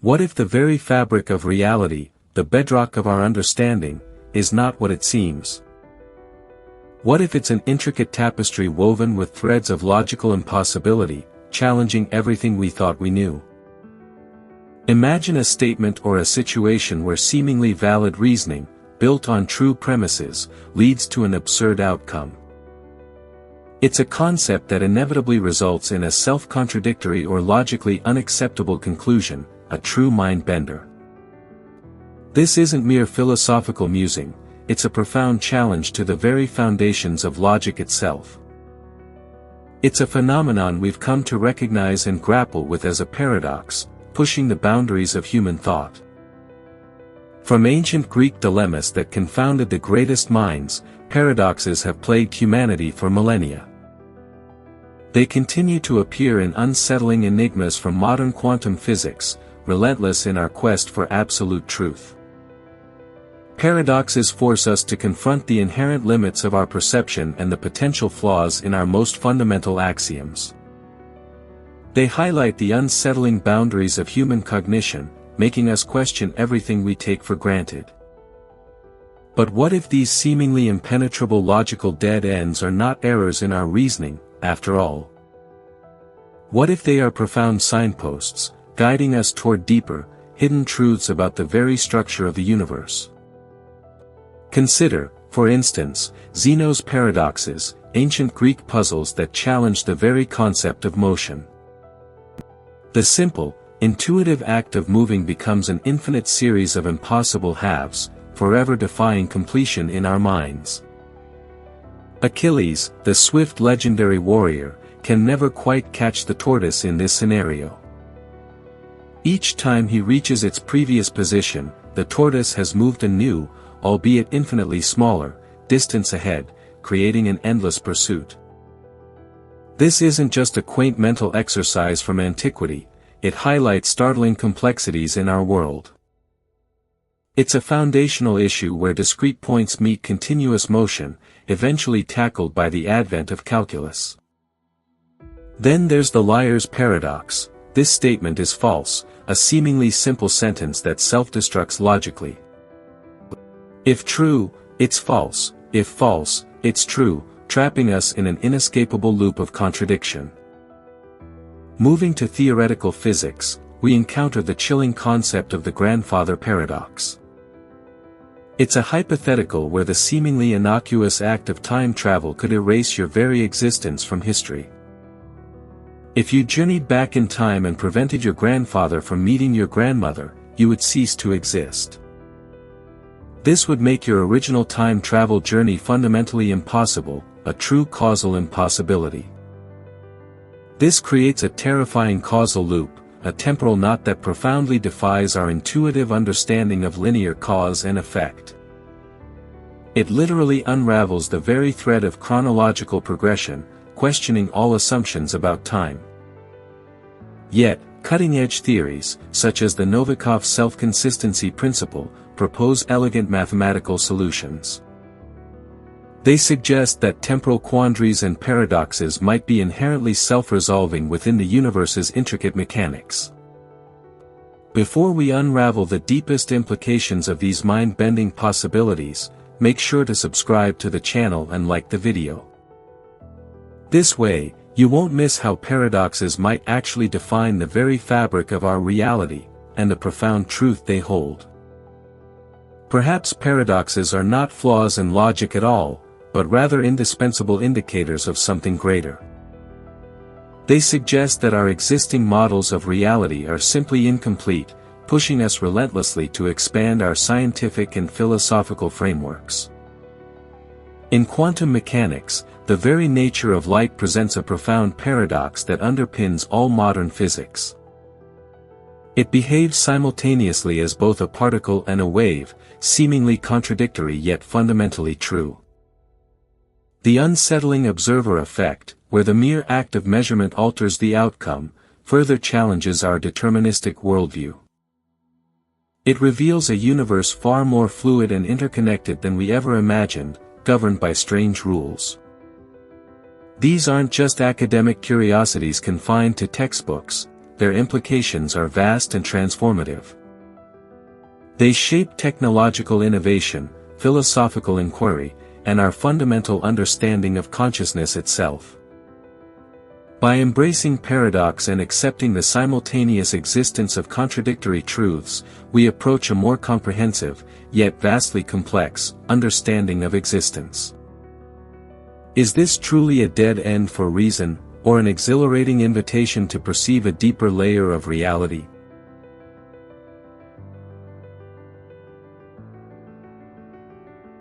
What if the very fabric of reality, the bedrock of our understanding, is not what it seems? What if it's an intricate tapestry woven with threads of logical impossibility, challenging everything we thought we knew? Imagine a statement or a situation where seemingly valid reasoning, built on true premises, leads to an absurd outcome. It's a concept that inevitably results in a self-contradictory or logically unacceptable conclusion, a true mind-bender. This isn't mere philosophical musing, it's a profound challenge to the very foundations of logic itself. It's a phenomenon we've come to recognize and grapple with as a paradox, pushing the boundaries of human thought. From ancient Greek dilemmas that confounded the greatest minds, paradoxes have plagued humanity for millennia. They continue to appear in unsettling enigmas from modern quantum physics, relentless in our quest for absolute truth. Paradoxes force us to confront the inherent limits of our perception and the potential flaws in our most fundamental axioms. They highlight the unsettling boundaries of human cognition, making us question everything we take for granted. But what if these seemingly impenetrable logical dead ends are not errors in our reasoning, after all? What if they are profound signposts, guiding us toward deeper, hidden truths about the very structure of the universe? Consider, for instance, Zeno's paradoxes, ancient Greek puzzles that challenge the very concept of motion. The simple, intuitive act of moving becomes an infinite series of impossible halves, forever defying completion in our minds. Achilles, the swift legendary warrior, can never quite catch the tortoise in this scenario. Each time he reaches its previous position, the tortoise has moved a new, albeit infinitely smaller, distance ahead, creating an endless pursuit. This isn't just a quaint mental exercise from antiquity, it highlights startling complexities in our world. It's a foundational issue where discrete points meet continuous motion, eventually tackled by the advent of calculus. Then there's the liar's paradox. This statement is false, a seemingly simple sentence that self-destructs logically. If true, it's false, if false, it's true, trapping us in an inescapable loop of contradiction. Moving to theoretical physics, we encounter the chilling concept of the grandfather paradox. It's a hypothetical where the seemingly innocuous act of time travel could erase your very existence from history. If you journeyed back in time and prevented your grandfather from meeting your grandmother, you would cease to exist. This would make your original time travel journey fundamentally impossible, a true causal impossibility. This creates a terrifying causal loop, a temporal knot that profoundly defies our intuitive understanding of linear cause and effect. It literally unravels the very thread of chronological progression, questioning all assumptions about time. Yet, cutting-edge theories, such as the Novikov self-consistency principle, propose elegant mathematical solutions. They suggest that temporal quandaries and paradoxes might be inherently self-resolving within the universe's intricate mechanics. Before we unravel the deepest implications of these mind-bending possibilities, make sure to subscribe to the channel and like the video. This way, you won't miss how paradoxes might actually define the very fabric of our reality, and the profound truth they hold. Perhaps paradoxes are not flaws in logic at all, but rather indispensable indicators of something greater. They suggest that our existing models of reality are simply incomplete, pushing us relentlessly to expand our scientific and philosophical frameworks. In quantum mechanics, the very nature of light presents a profound paradox that underpins all modern physics. It behaves simultaneously as both a particle and a wave, seemingly contradictory yet fundamentally true. The unsettling observer effect, where the mere act of measurement alters the outcome, further challenges our deterministic worldview. It reveals a universe far more fluid and interconnected than we ever imagined, governed by strange rules. These aren't just academic curiosities confined to textbooks, their implications are vast and transformative. They shape technological innovation, philosophical inquiry, and our fundamental understanding of consciousness itself. By embracing paradox and accepting the simultaneous existence of contradictory truths, we approach a more comprehensive, yet vastly complex, understanding of existence. Is this truly a dead end for reason, or an exhilarating invitation to perceive a deeper layer of reality?